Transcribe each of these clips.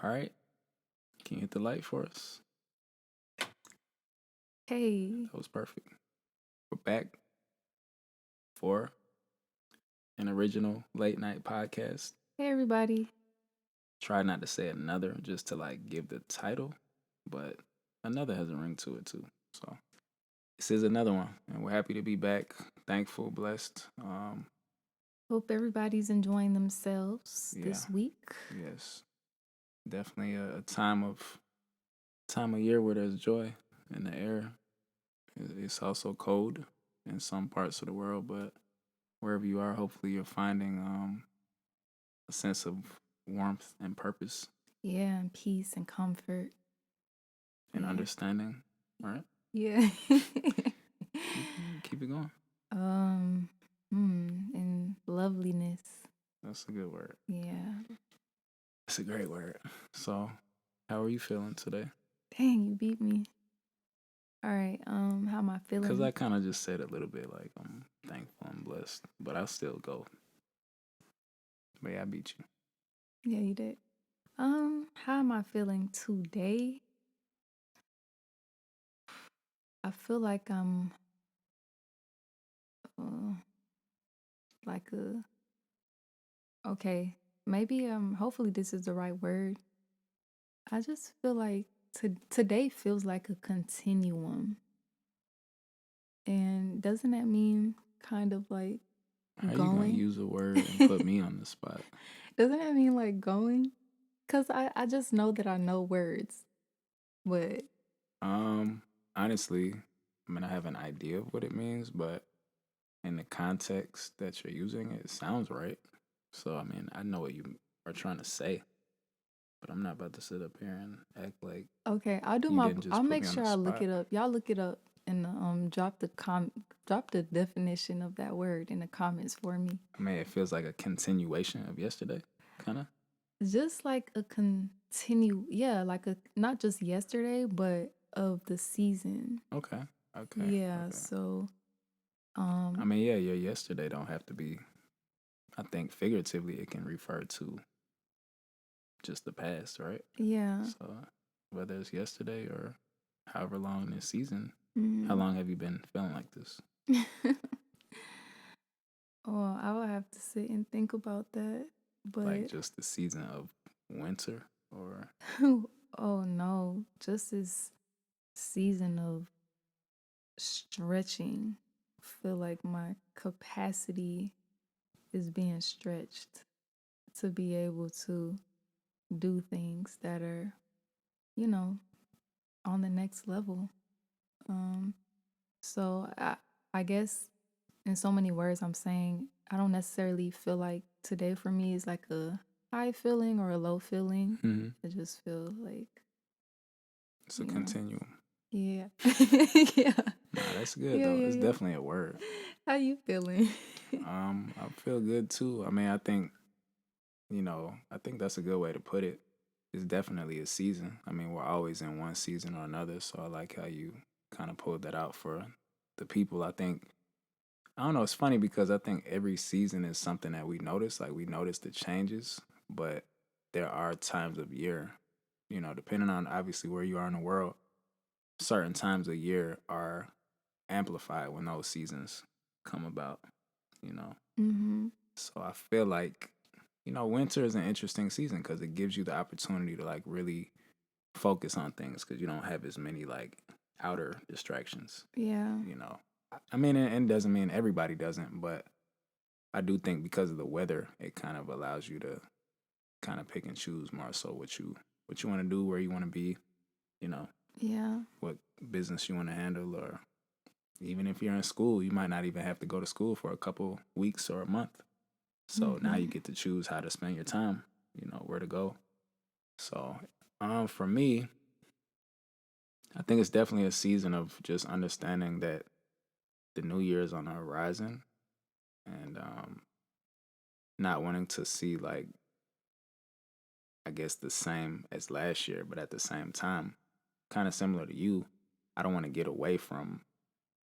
All right. Can you hit the light for us? Hey, That was perfect. We're back for an original late night podcast. hey everybody. Try not to say another just to like give the title, but another has a ring to it too. So this is another one, and we're happy to be back. Thankful, blessed. Hope everybody's enjoying themselves Yeah, this week. yes, definitely a time of year where there's joy in the air. It's also cold in some parts of the world, but wherever you are, hopefully you're finding a sense of warmth and purpose Yeah, and peace and comfort. and Yeah. understanding. All right, Yeah. keep it going. um, and loveliness. That's a good word. Yeah. It's a great word. So, how are you feeling today? Dang, you beat me. All right. How am I Because feeling? I kind of just said a little bit like I'm thankful and blessed, but I'll still go. But yeah, I beat you. Yeah, you did. How am I feeling today? I feel like I'm uh, like a okay. Maybe hopefully this is the right word. I just feel like today feels like a continuum. And doesn't that mean kind of like How you gonna going? use a word and put me on the spot? Doesn't that mean like going? Because I just know that I know words, but Um, honestly, I mean I have an idea of what it means, but in the context that you're using, it sounds right. So I mean, I know what you are trying to say, but I'm not about to sit up here and act like okay, you didn't I'll just put make me on sure the I look spot. it up. Y'all look it up and drop the definition of that word in the comments for me. I mean, it feels like a continuation of yesterday, kind of. Just like a yeah, like a not just yesterday, but of the season. Okay, okay, Yeah, okay. so I um mean, yeah, your yesterday don't have to be. I think figuratively, it can refer to just the past, right? yeah. So whether it's yesterday or however long this season, how Mm. long have you been feeling like this? Oh, I would have to sit and think about that. Like But just the season of winter, or oh no, just this season of stretching. Feel like my capacity is being stretched to be able to do things that are, you know, on the next level. Um, so I guess in so many words, I'm saying I don't necessarily feel like today for me is like a high feeling or a low feeling. Mhm. I just feel like, It's a you know, continuum. yeah. Yeah. Nah, that's good Yeah, though. yeah, It's yeah. definitely a word. How you feeling? I feel good too. I mean, I think I think that's a good way to put it. It's definitely a season. I mean, we're always in one season or another, so I like how you kind of pulled that out for the people. I don't know, it's funny because I think every season is something that we notice. Like we notice the changes, but there are times of year, depending on obviously where you are in the world, certain times of year are amplified when those seasons come about, you know. Mm-hmm. So I feel like, winter is an interesting season because it gives you the opportunity to like really focus on things because you don't have as many like outer distractions, Yeah. you know. I mean, and it doesn't mean everybody doesn't, but I do think because of the weather, it kind of allows you to kind of pick and choose more so what you want to do, where you want to be, you know, Yeah. what business you want to handle, or even if you're in school, you might not even have to go to school for a couple weeks or a month. So now you Mm-hmm. get to choose how to spend your time, where to go. So, for me, I think it's definitely a season of just understanding that the new year is on the horizon and not wanting to see like I guess the same as last year, but at the same time, kind of similar to you, I don't want to get away from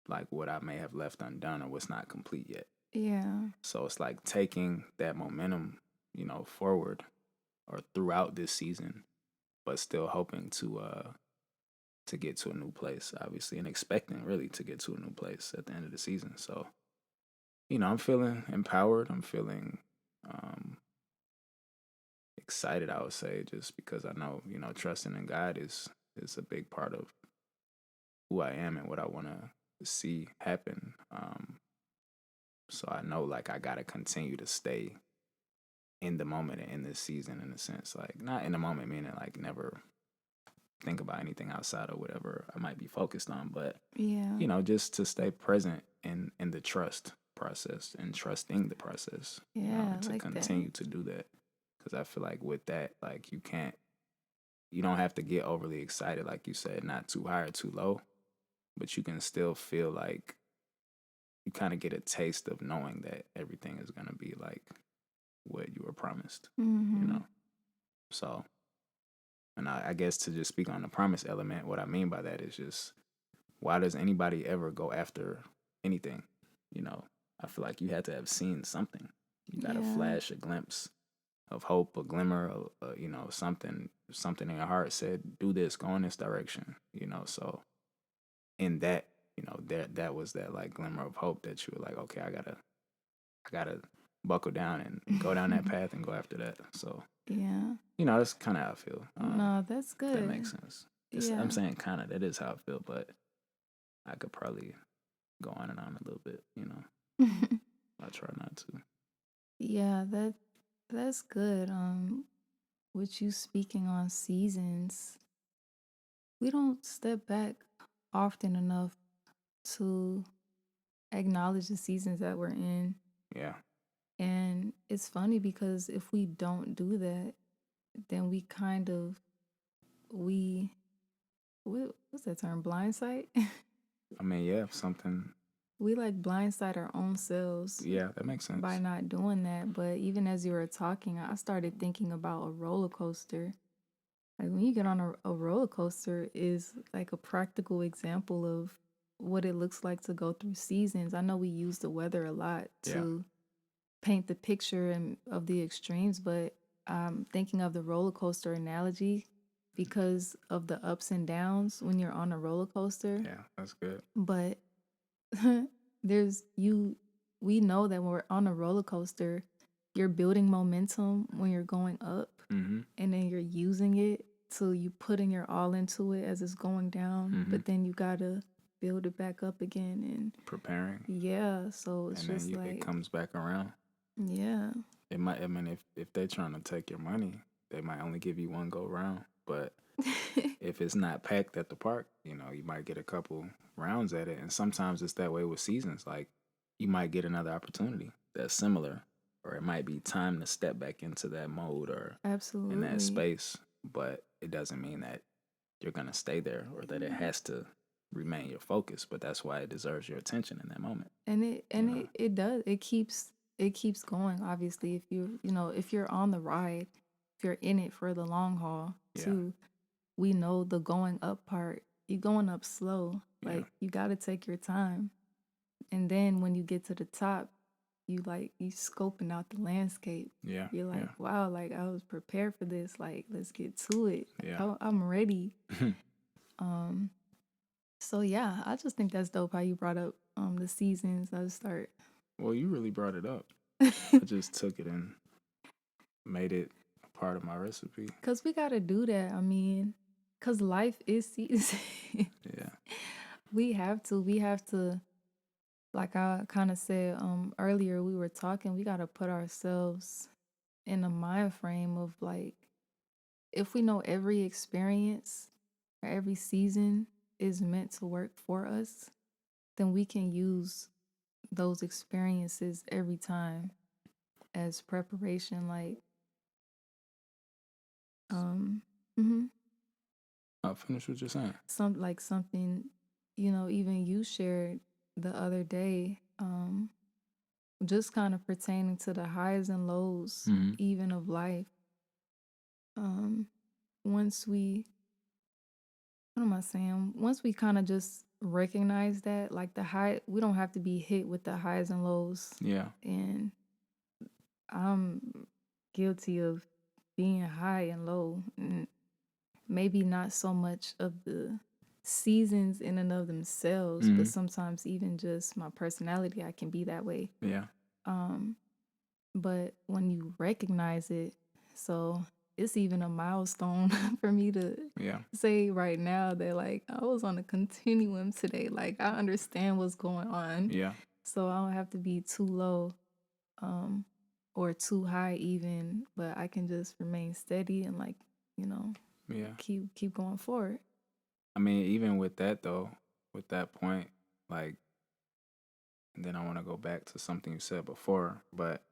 like what I may have left undone or what's not complete yet. Yeah. So it's like taking that momentum, forward or throughout this season but still hoping to get to a new place, obviously, and expecting really to get to a new place at the end of the season. So, I'm feeling empowered. I'm feeling um, excited, I would say, just because I know, trusting in God is a big part of who I am and what I want to see happen. So I know, like, I gotta continue to stay in the moment and in this season, in a sense, like not in the moment, meaning like never think about anything outside of whatever I might be focused on, but Yeah. just to stay present in the trust process and trusting the process, Yeah, I to like that. continue to do that. Because I feel like with that, like you don't have to get overly excited, like you said, not too high or too low, but you can still feel like you kind of get a taste of knowing that everything is going to be like what you were promised, you Mm-hmm. know? So, and I guess to just speak on the promise element, what I mean by that is just why does anybody ever go after anything? You know, I feel like you had to have seen something. You got to Yeah. flash a glimpse of hope, a glimmer, of, something in your heart said, "Do this, go in this direction." So in that, that was that like glimmer of hope that you were like, okay, I gotta buckle down and go down that path and go after that. So Yeah. that's kind of how I feel. No, that's If that makes good. sense. I'm Yeah. saying kind of that is how I feel, but I could probably go on and on a little bit. I try not to. Yeah, that's good. With you speaking on seasons, we don't step back often enough to acknowledge the seasons that we're in. Yeah. And it's funny because if we don't do that, then we kind of we what's that term? Blindsight? I mean, yeah, something. We like blindside our own selves Yeah, that makes by sense. not doing that. But even as you were talking, I started thinking about a roller coaster. Like when you get on a roller coaster is like a practical example of what it looks like to go through seasons. I know we use the weather a lot Yeah. to paint the picture of the extremes, but I'm thinking of the roller coaster analogy because of the ups and downs when you're on a roller coaster. Yeah, that's good. But there's you we know that when we're on a roller coaster, you're building momentum when you're going up Mm-hmm. and then you're using it till you putting your all into it as it's going down, Mm-hmm. but then you gotta build it back up again. And Preparing, yeah, so it's and then just it like, comes back around. yeah. It might. I mean, if they're trying to take your money, they might only give you one go round. But if it's not packed at the park, you might get a couple rounds at it. And sometimes it's that way with seasons. Like you might get another opportunity that's similar, or it might be time to step back into that mode or in that Absolutely. space. But it doesn't mean that you're gonna stay there or that it has to remain your focus. But that's why it deserves your attention in that moment. And it You and know? it does. It keeps going, obviously, if if you're on the ride, if you're in it for the long haul Yeah. too. We know the going up part. You're going up slow. Yeah. Like you got to take your time. And then when you get to the top, you scoping out the landscape. Yeah. You're like, Yeah. wow, like I was prepared for this. Like let's get to it. Like Yeah. I'm ready. Um so yeah, I just think that's dope how you brought up the seasons. I just start Well, you really brought it up. I just took it and made it a part of my recipe. cuz we got to do that. I mean, cuz life is seasons. Yeah. We have to like I kind of said earlier we were talking, we got to put ourselves in a mind frame of like if we know every experience or every season is meant to work for us, then we can use those experiences every time as preparation like um mhm, I'll finish what you're saying. something even you shared the other day just kind of pertaining to the highs and lows Mm-hmm. even of life. um once we what am I saying? Once we kind of just recognize that, like we don't have to be hit with the highs and lows. Yeah. And I'm guilty of being high and low. And maybe not so much of the seasons in and of themselves, but Hmm. sometimes even just my personality, I can be that way. Yeah. Um, but when you recognize it, so it's even a milestone for me to Yeah. say right now that like I was on a continuum today. Like I understand what's going on, Yeah. so I don't have to be too low, um, or too high even, but I can just remain steady and like, you know, Yeah. keep going forward. I mean, even with that though, with that point, like, and then I want to go back to something you said before, but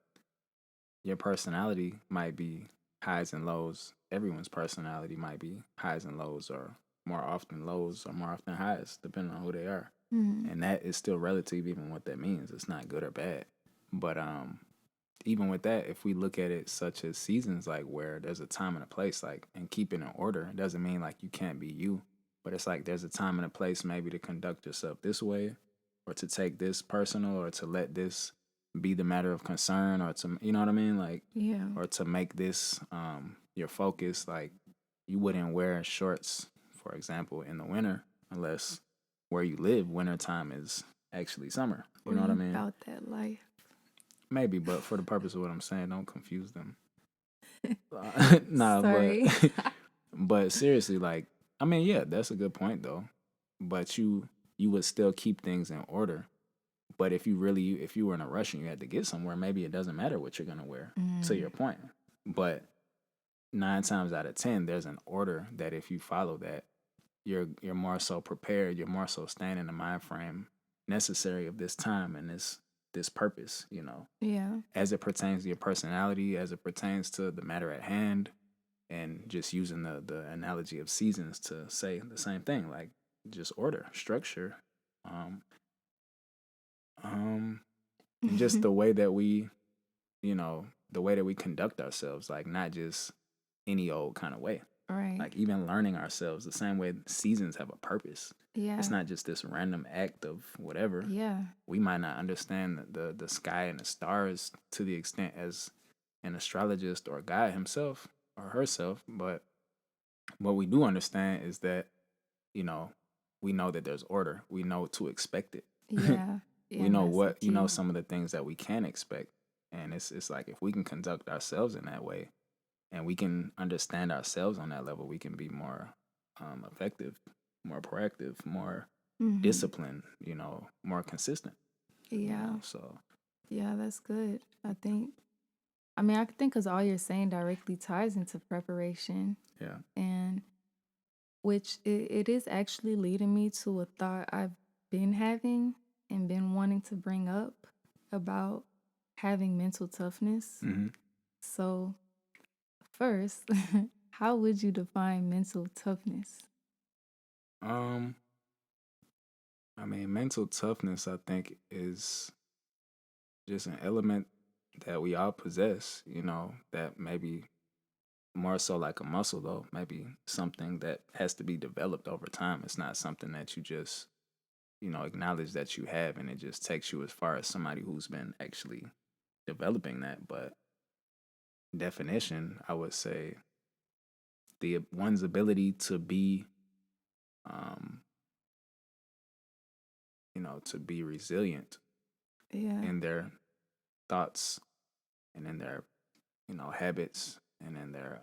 your personality might be highs and lows. Everyone's personality might be highs and lows, or more often lows or more often highs, depending on who they are. Mm-hmm. And that is still relative, even what that means. It's not good or bad. But even with that, if we look at it such as seasons, like where there's a time and a place, like and keep it in order, it doesn't mean like you can't be you, but it's like there's a time and a place maybe to conduct yourself this way, or to take this personal, or to let this be the matter of concern, or to, you know what I mean, like, Yeah. or to make this your focus. Like you wouldn't wear shorts, for example, in the winter unless where you live, wintertime is actually summer. You Or know what I you mean? about that life. Maybe, but for the purpose of what I'm saying, don't confuse them. Nah, but Sorry. but seriously, like, I mean, yeah, that's a good point though. But you would still keep things in order. But if you were in a rush and you had to get somewhere, maybe it doesn't matter what you're gonna wear. To Mm, your point, but 9 times out of 10, there's an order that if you follow that, you're more so prepared. You're more so staying in the mind frame necessary of this time and this purpose. You know, yeah. as it pertains to your personality, as it pertains to the matter at hand, and just using the analogy of seasons to say the same thing, like just order, structure, um, um, and just the way that we, you know, the way that we conduct ourselves, like not just any old kind of way. Right. Like even learning ourselves the same way seasons have a purpose. It's Yeah. not just this random act of whatever. Yeah. We might not understand the sky and the stars to the extent as an astrologist or God himself or herself, but what we do understand is that, you know, we know that there's order. We know to expect it. Yeah. Yeah. We And know that's the what, you know, key. some of the things that we can expect. And it's like if we can conduct ourselves in that way and we can understand ourselves on that level, we can be more effective, more proactive, more Mm-hmm. disciplined, you know, more consistent, you know. Yeah. So Yeah. That's good. I think. I mean, I could think because all you're saying directly ties into preparation, yeah. and which it is actually leading me to a thought I've been having and been wanting to bring up about having mental toughness. Hmm. So, first, how would you define mental toughness? Um, I mean, mental toughness, I think, is just an element that we all possess, you know, that maybe more so like a muscle, though, maybe something that has to be developed over time. It's not something that you just, you know, acknowledge that you have and it just takes you as far as somebody who's been actually developing that. But definition, I would say the one's ability to be, um, you know, to be resilient Yeah. in their thoughts and in their, you know, habits and in their,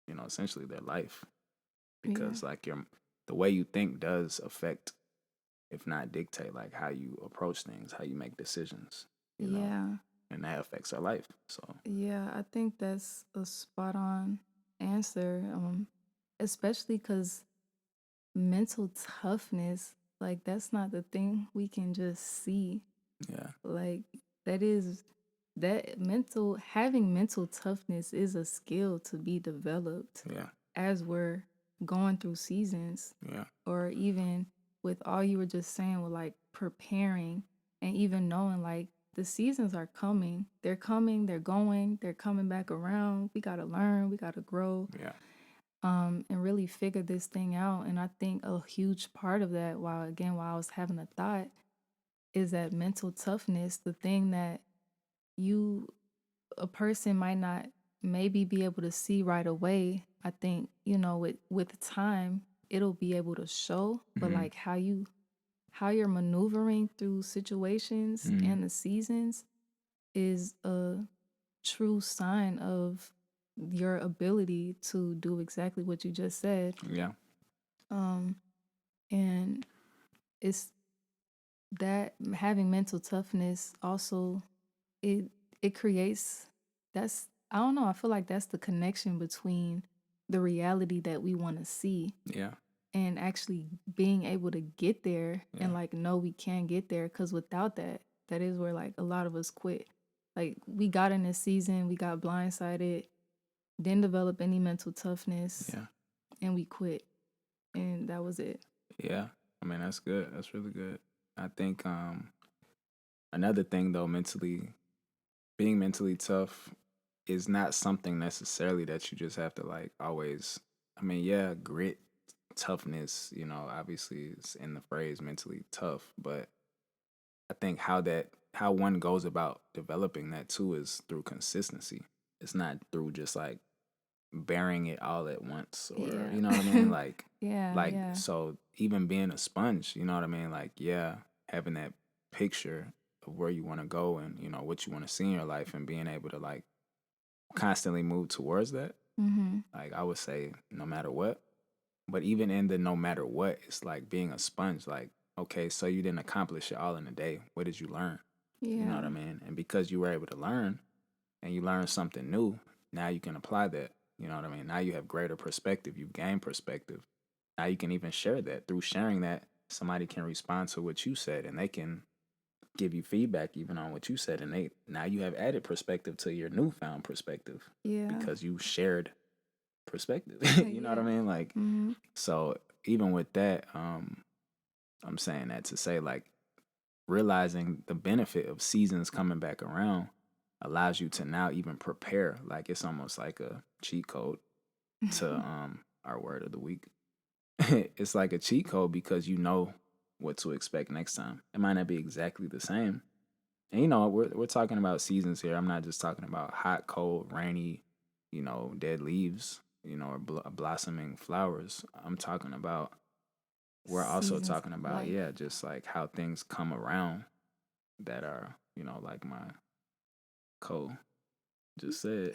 you know, essentially their life. Yeah. Because like the way you think does affect, if not dictate, like how you approach things, how you make decisions, you know, Yeah. and that affects our life. So Yeah. I think that's a spot on answer. Especially because mental toughness, like, that's not the thing we can just see. yeah, Like, that is having mental toughness is a skill to be developed yeah, as we're going through seasons, yeah, or even with all you were just saying with like preparing and even knowing like the seasons are coming. They're coming, they're going, they're coming back around. We got to learn, we got to grow, yeah, and really figure this thing out. And I think a huge part of that, while I was having a thought, is that mental toughness, the thing that you a person might not maybe be able to see right away, I think, you know, with time, it'll be able to show, but Mm-hmm. like how you're maneuvering through situations Mm-hmm. and the seasons is a true sign of your ability to do exactly what you just said. Yeah. Um, and it's that having mental toughness also it it creates that's I don't know, I feel like that's the connection between the reality that we want to see Yeah. and actually being able to get there Yeah. and like know we can get there, because without that, that is where like a lot of us quit. Like we got in this season, we got blindsided, didn't develop any mental toughness, Yeah. and we quit, and that was it. Yeah. I mean, that's good. That's really good. I think another thing though, being mentally tough is not something necessarily that you just have to like always. I mean, yeah, grit, toughness, obviously it's in the phrase mentally tough, but I think how one goes about developing that too is through consistency. It's not through just like bearing it all at once, or Yeah. you know what I mean? Like Yeah, like yeah. so even being a sponge, you know what I mean? Like, yeah, having that picture of where you want to go and what you want to see in your life and being able to like constantly move towards that. Mhm. Like I would say no matter what. But even in the no matter what, it's like being a sponge. Like, okay, so you didn't accomplish it all in a day. What did you learn? You know what I Yeah. mean? And because you were able to learn and you learned something new, now you can apply that. You know what I mean? Now you have greater perspective. You've gained perspective. Now you can even share that. Through sharing that, somebody can respond to what you said and they can give you feedback even on what you said. And they now you have added perspective to your newfound perspective Yeah. because you shared perspective. You know what I Yeah. mean? Like, Mhm. so even with that, I'm saying that to say like realizing the benefit of seasons coming back around allows you to now even prepare. Like it's almost like a cheat code to our word of the week. It's like a cheat code because you know what to expect next time. It might not be exactly the same. And we're talking about seasons here. I'm not just talking about hot, cold, rainy, dead leaves, or blossoming flowers. I'm talking about we're also Seasons talking of about, life. yeah, just like how things come around that are, like my co just said.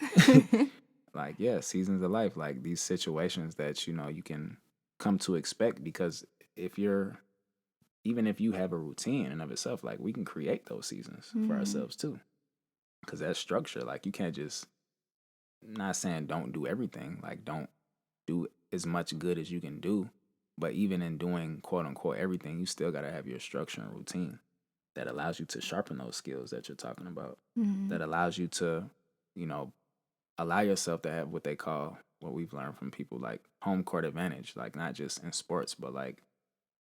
Like, yeah, seasons of life, like these situations that, you can come to expect because if you're, even if you have a routine in and of itself, like we can create those seasons for Mhm. ourselves too. Cause that's structure. Like you can't just, not saying don't do everything, like don't do as much good as you can do. But even in doing quote unquote everything, you still got to have your structure and routine that allows you to sharpen those skills that you're talking about, Mhm. that allows you to, you know, allow yourself to have what they call, what we've learned from people, like home court advantage, like not just in sports, but like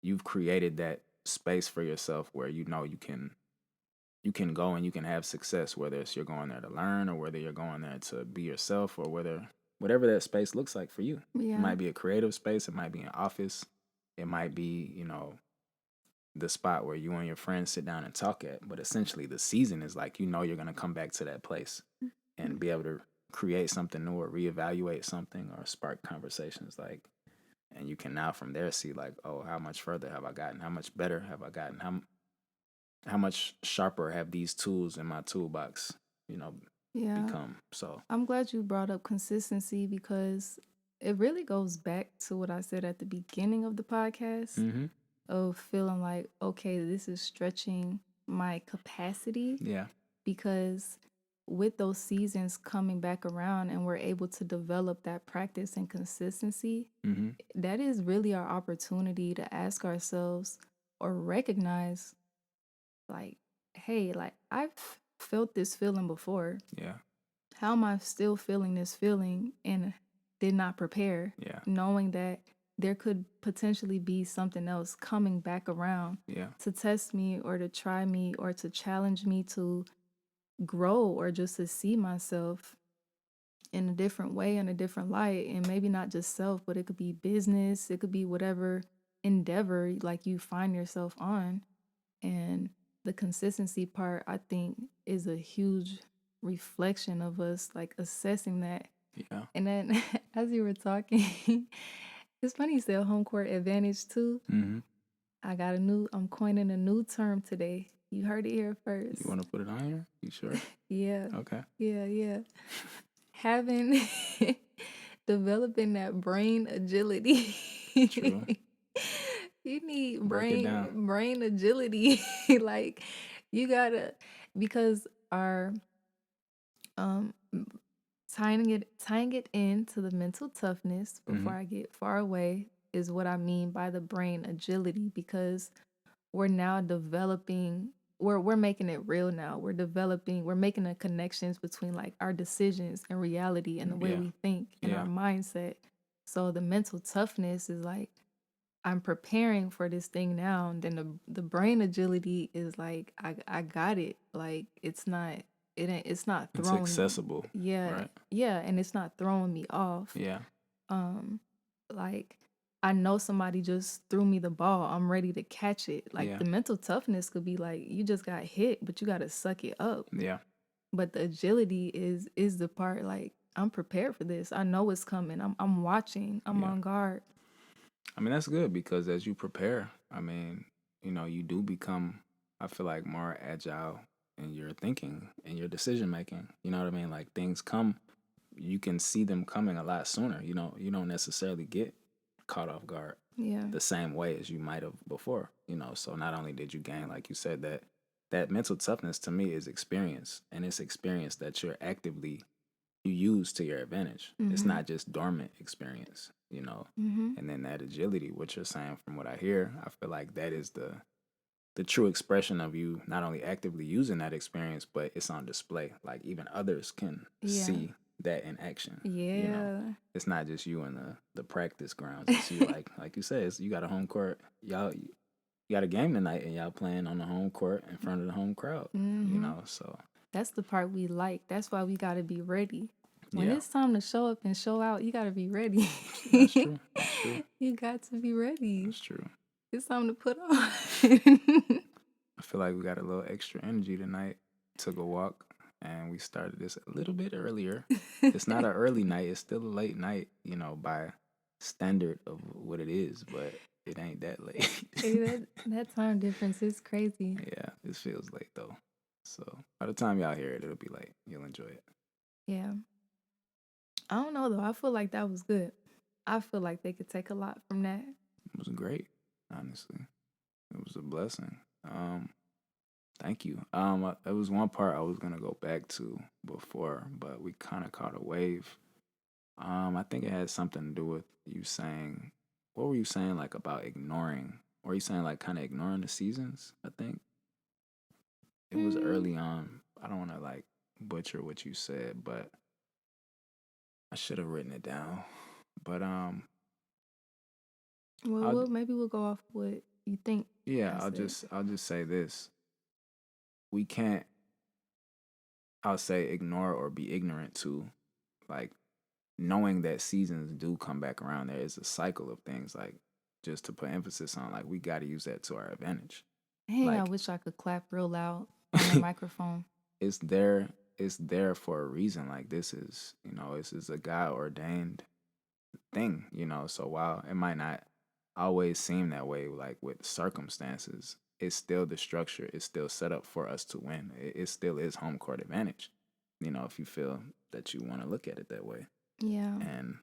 you've created that space for yourself where you can go and you can have success, whether it's you're going there to learn or whether you're going there to be yourself or whatever that space looks like for you. It Yeah. might be a creative space, it might be an office, it might be, the spot where you and your friends sit down and talk at. But essentially the season is like you're gonna come back to that place and be able to create something new or reevaluate something or spark conversations like, and you can now from there see like, oh, how much further have I gotten? How much better have I gotten? How much sharper have these tools in my toolbox, you know, Yeah. become? So I'm glad you brought up consistency because it really goes back to what I said at the beginning of the podcast mm-hmm. of feeling like, okay, this is stretching my capacity, Yeah. because with those seasons coming back around and we're able to develop that practice and consistency, Mm-hmm. that is really our opportunity to ask ourselves or recognize, like, hey, like I've felt this feeling before. Yeah. How am I still feeling this feeling and did not prepare, Yeah. knowing that there could potentially be something else coming back around Yeah. to test me or to try me or to challenge me to grow or just to see myself in a different way, in a different light, and maybe not just self, but it could be business, it could be whatever endeavor like you find yourself on. And the consistency part, I think, is a huge reflection of us like assessing that Yeah. And then as you were talking, it's funny you said home court advantage too. Hmm. I'm coining a new term today. You heard it here You first. want to put it on here? You sure? Yeah, Okay. yeah. Having developing that brain agility. True. You need Break it down. brain agility. Like you gotta because our um tying it into the mental toughness Hmm. before I get far away is what I mean by the brain agility because we're now developing we're making it real now. We're making the connections between like our decisions and reality and the way Yeah. we think and our Yeah. mindset. So the mental toughness is like I'm preparing for this thing now, and then the brain agility is like I got it. Like it's not It's throwing accessible, yeah, right? yeah, and it's not throwing me off. Yeah. Um like I know somebody just threw me the ball. I'm ready to catch it. Like Yeah. the mental toughness could be like you just got hit, but you got to suck it up. Yeah. But the agility is the part like I'm prepared for this. I know it's coming. I'm watching. I'm Yeah. on guard. I mean, that's good because as you prepare, I mean, you do become, I feel like, more agile in your thinking and your decision making. You know what I mean? Like things come, you can see them coming a lot sooner. You don't necessarily get caught off guard Yeah. the same way as you might have before. So not only did you gain, like you said, that mental toughness to me is experience, and it's experience that you use to your advantage. It's Mhm. not just dormant experience. Mhm. And then that agility, what you're saying from what I hear, I feel like that is the true expression of you not only actively using that experience, but it's on display. Like even others can Yeah. see that in action. Yeah. It's not just you in the practice grounds. It's you like you said, you got a home court. You got a game tonight and y'all playing on the home court in front of the home crowd. Mhm. So That's the part we like. That's why we got to be ready. When yeah, it's time to show up and show out, you got to be ready. that's true. That's true. You got to be ready. That's true. It's time to put on. I feel like we got a little extra energy tonight. Took a walk and we started this a little bit earlier. It's not an early night, it's still a late night, by standard of what it is, but it ain't that late. Hey, that time difference is crazy. Yeah, it feels late though. So by the time y'all hear it, it'll be late. You'll enjoy it. Yeah. I don't know though. I feel like that was good. I feel like they could take a lot from that. It was great, honestly. It was a blessing. Thank you. There was one part I was gonna go back to before, but we kind of caught a wave. I think it had something to do with you saying, what were you saying like about ignoring? Were you saying like kind of ignoring the seasons? I think it was Mm, early on. I don't want to like butcher what you said, but I should have written it down. But well, I'll maybe we'll go off what you think yeah, I said. I'll just say this: we can't, I'll say, ignore or be ignorant to, like, knowing that seasons do come back around. There is a cycle of things, like, just to put emphasis on, like, we got to use that to our advantage. Dang, I Like, wish I could clap real loud on the microphone. it's there for a reason. Like, this is a God ordained thing. So while it might not always seem that way, like with circumstances, it's still the structure. It's still set up for us to win. It still is home court advantage. If you feel that you want to look at it that way. Yeah, And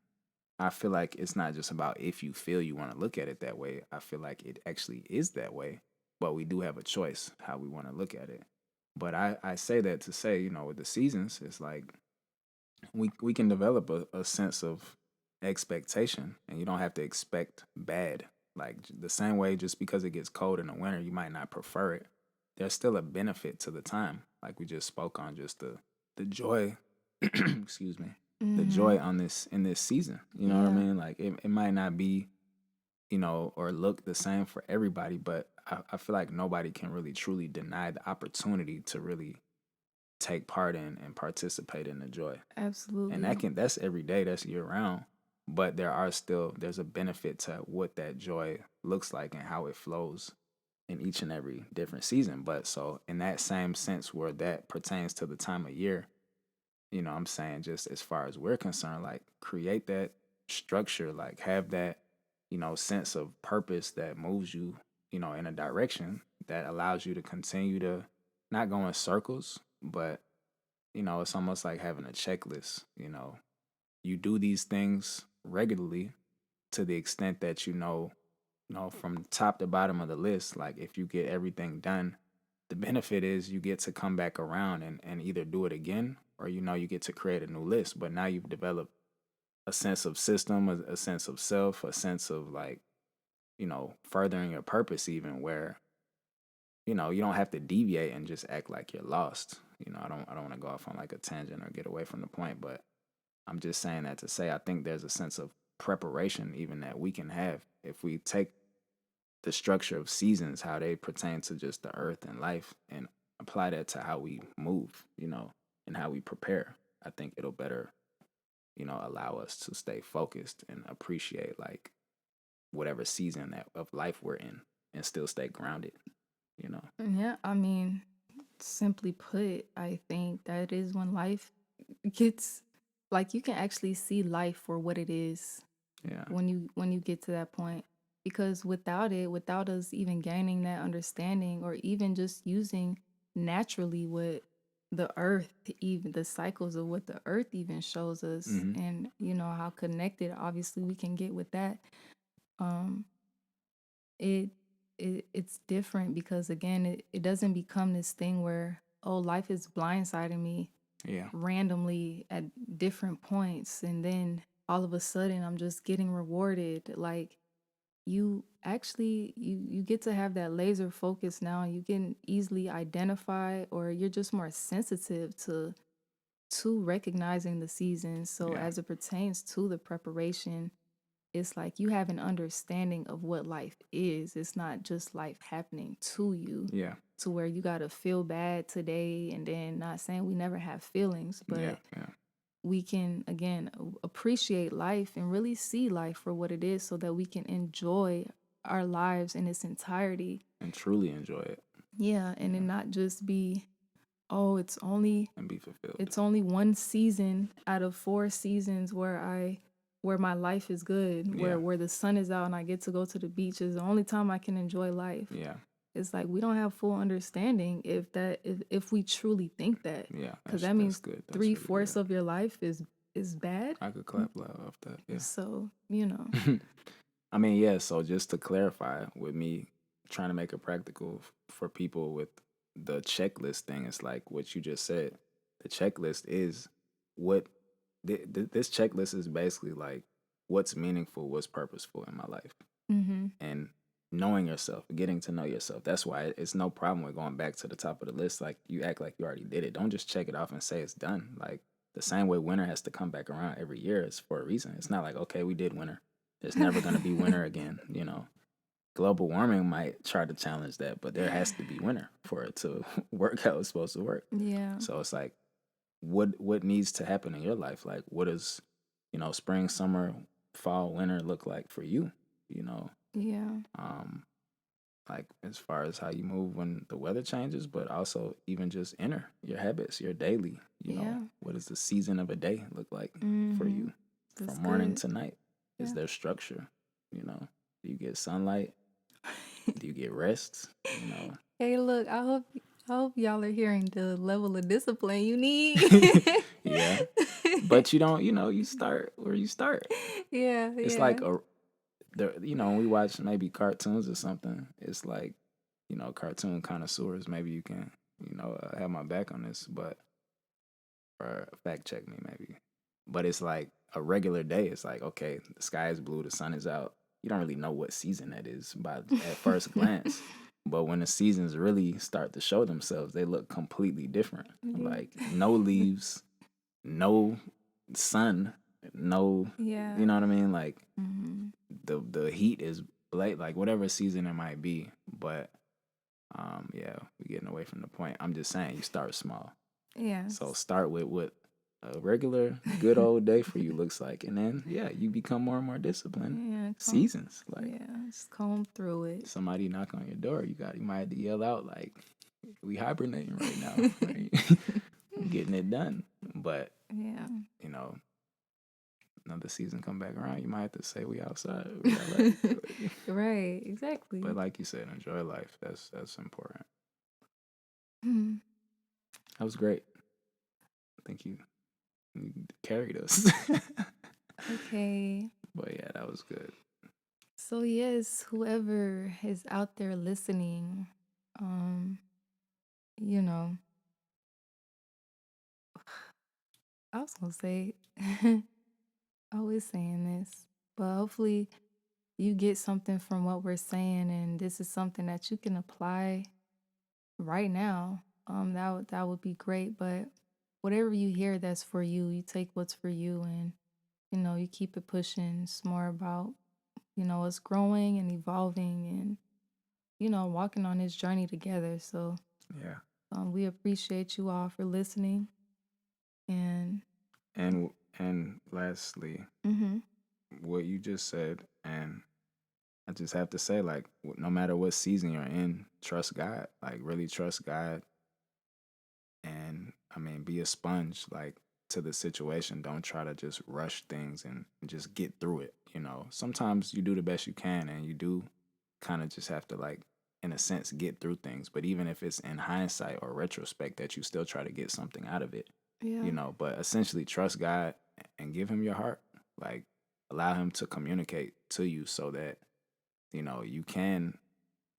I feel like it's not just about if you feel you want to look at it that way. I feel like it actually is that way, but we do have a choice how we want to look at it. But I say that to say, with the seasons, it's like we can develop a sense of expectation, and you don't have to expect bad. Like the same way, just because it gets cold in the winter, you might not prefer it. There's still a benefit to the time, like we just spoke on, just the joy. Excuse me, the mm-hmm. joy on this in this season. You know what I Yeah, mean? Like it might not be or look the same for everybody, but I feel like nobody can really truly deny the opportunity to really take part in and participate in the joy. And absolutely. that's every day, that's year round. But there's a benefit to what that joy looks like and how it flows in each and every different season. But so in that same sense where that pertains to the time of year, I'm saying just as far as we're concerned, like create that structure, like have that, sense of purpose that moves you, in a direction that allows you to continue to not go in circles, but, it's almost like having a checklist. You do these things regularly to the extent that from top to bottom of the list, like if you get everything done, the benefit is you get to come back around and either do it again or you get to create a new list. But now you've developed a sense of system, a sense of self, a sense of like, furthering your purpose even where, you don't have to deviate and just act like you're lost. I don't want to go off on like a tangent or get away from the point, but I'm just saying that to say I think there's a sense of preparation even that we can have if we take the structure of seasons, how they pertain to just the earth and life, and apply that to how we move, and how we prepare. I think it'll better, allow us to stay focused and appreciate like whatever season of life we're in and still stay grounded. Yeah, I mean, simply put, I think that is when life gets like you can actually see life for what it is Yeah. when you get to that point. Because without us even gaining that understanding or even just using naturally what the earth, even the cycles of what the earth even shows us, Mm-hmm. and how connected obviously we can get with that. um it it's different because again it doesn't become this thing where, oh, life is blindsiding me Yeah. randomly at different points, and then all of a sudden I'm just getting rewarded. Like, you actually you get to have that laser focus now. You can easily identify, or you're just more sensitive to recognizing the seasons. So Yeah. as it pertains to the preparation, it's like you have an understanding of what life is. It's not just life happening to you, Yeah. to where you got to feel bad today. And then, not saying we never have feelings, Yeah. but Yeah. we can, again, appreciate life and really see life for what it is so that we can enjoy our lives in its entirety. And truly enjoy it. Yeah. And Yeah. then not just be, oh, And be fulfilled. it's only one season out of 4 seasons where my life is good, Yeah. where the sun is out and I get to go to the beach is the only time I can enjoy life. Yeah. It's like we don't have full understanding if we truly think that, Yeah. because That's that means good. That's really 3/4 good. of your life is bad. I could clap loud off that. Yeah. So I mean, yeah. So just to clarify, with me trying to make it practical for people with the checklist thing, it's like what you just said. The checklist is what this checklist is basically like what's meaningful, what's purposeful in my life, and knowing yourself, getting to know yourself. That's why it's no problem with going back to the top of the list. Like you act like you already did it. Don't just check it off and say it's done. Like the same way winter has to come back around every year. It's for a reason. It's not like, okay, we did winter. There's never going to be winter again. Global warming might try to challenge that, but there has to be winter for it to work how it's supposed to work. yeah, So it's like, what needs to happen in your life? Like, what does, spring, summer, fall, winter look like for you? yeah, Um, like as far as how you move when the weather changes, but also even just inner your habits, your daily. yeah. What does the season of a day look like for you That's from morning good. to night? Is Yeah. there structure? Do you get sunlight? Do you get rest? Hey, look, I hope y'all are hearing the level of discipline you need. Yeah, but you don't. You start where you start. Yeah, It's yeah. like when we watch maybe cartoons or something. It's like, cartoon connoisseurs. Maybe you can, have my back on this, but or fact check me maybe. But it's like a regular day. It's like, okay, the sky is blue, the sun is out. You don't really know what season that is at first glance. But when the seasons really start to show themselves, they look completely different. Like no leaves, no sun, no, Yeah. you know what I mean? Like the heat is like whatever season it might be. But yeah, we're getting away from the point. I'm just saying you start small. Yeah. So start with what a regular good old day for you looks like, and then you become more and more disciplined. Yeah, Seasons, like just comb through it. somebody knock on your door, you might have to yell out like, "We hibernating right now, right? I'm getting it done." But Yeah. you know, another season come back around, you might have to say we outside. We LA. Right, But exactly. like you said, enjoy life. That's important. Mhm. That was great. I think you carried us. Okay. But yeah, that was good. So yes, whoever is out there listening, um, you know, I was gonna say, always saying this, but hopefully you get something from what we're saying, and this is something that you can apply right now. That would be great. But whatever you hear that's for you, you take what's for you, and you keep it pushing. It's more about us growing and evolving, and walking on this journey together. So Yeah. we appreciate you all for listening. And And lastly, mm-hmm, what you just said, and I just have to say, like, no matter what season you're in, trust God. Like, really trust God. And I mean, be a sponge, like, to the situation. Don't try to just rush things and just get through it. Sometimes you do the best you can, and you do kind of just have to, like, in a sense, get through things. But even if it's in hindsight or retrospect, that you still try to get something out of it, yeah, but essentially trust God and give him your heart. Like, allow him to communicate to you so that, you can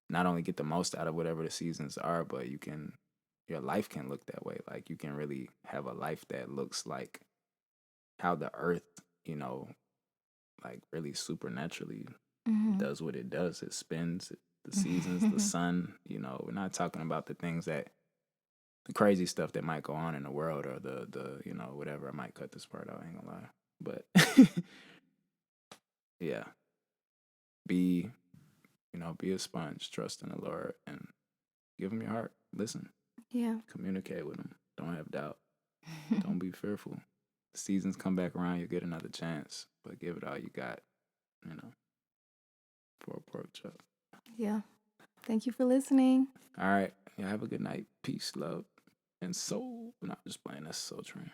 not only get the most out of whatever the seasons are, but your life can look that way. Like, you can really have a life that looks like how the earth, you know, like really supernaturally mm-hmm. does what it does. It spins the seasons, the sun, we're not talking about the crazy stuff that might go on in the world, or the whatever. I might cut this part out, I ain't gonna lie. But yeah, be be a sponge, trust in the Lord, and give him your heart. Listen, Yeah. communicate with him. Don't have doubt. Don't be fearful. The seasons come back around, you'll get another chance, but give it all you got, you know, for a pork chop. Yeah. Thank you for listening. All right. Yeah, have a good night. Peace, love, and soul. No, I'm just playing. That's Soul Train.